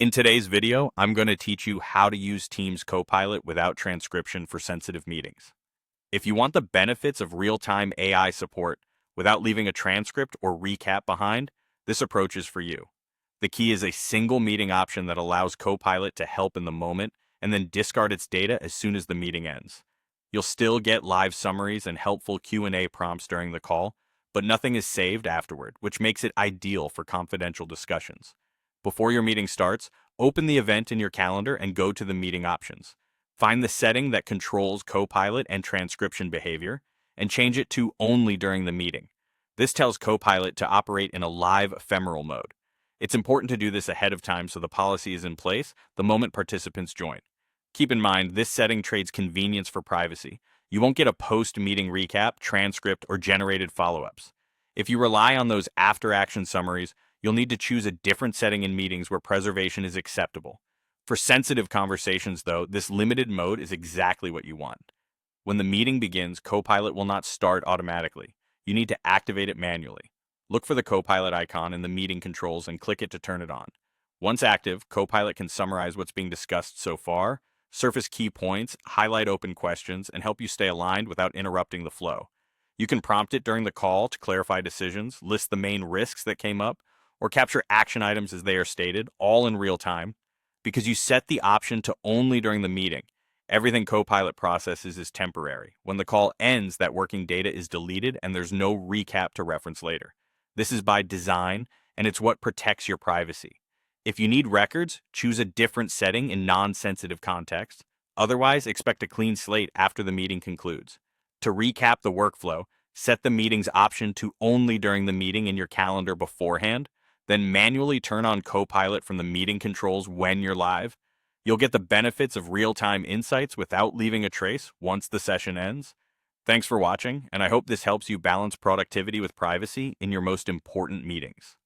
In today's video, I'm going to teach you how to use Teams Copilot without transcription for sensitive meetings. If you want the benefits of real-time AI support without leaving a transcript or recap behind, this approach is for you. The key is a single meeting option that allows Copilot to help in the moment and then discard its data as soon as the meeting ends. You'll still get live summaries and helpful Q&A prompts during the call, but nothing is saved afterward, which makes it ideal for confidential discussions. Before your meeting starts, open the event in your calendar and go to the meeting options. Find the setting that controls Copilot and transcription behavior, and change it to only during the meeting. This tells Copilot to operate in a live ephemeral mode. It's important to do this ahead of time so the policy is in place the moment participants join. Keep in mind, this setting trades convenience for privacy. You won't get a post-meeting recap, transcript, or generated follow-ups. If you rely on those after-action summaries, you'll need to choose a different setting in meetings where preservation is acceptable. For sensitive conversations, though, this limited mode is exactly what you want. When the meeting begins, Copilot will not start automatically. You need to activate it manually. Look for the Copilot icon in the meeting controls and click it to turn it on. Once active, Copilot can summarize what's being discussed so far, surface key points, highlight open questions, and help you stay aligned without interrupting the flow. You can prompt it during the call to clarify decisions, list the main risks that came up, or capture action items as they are stated, all in real time. Because you set the option to only during the meeting, everything Copilot processes is temporary. When the call ends, that working data is deleted and there's no recap to reference later. This is by design, and it's what protects your privacy. If you need records, choose a different setting in non-sensitive contexts. Otherwise, expect a clean slate after the meeting concludes. To recap the workflow, set the meeting's option to only during the meeting in your calendar beforehand, then manually turn on Copilot from the meeting controls when you're live. You'll get the benefits of real-time insights without leaving a trace once the session ends. Thanks for watching, and I hope this helps you balance productivity with privacy in your most important meetings.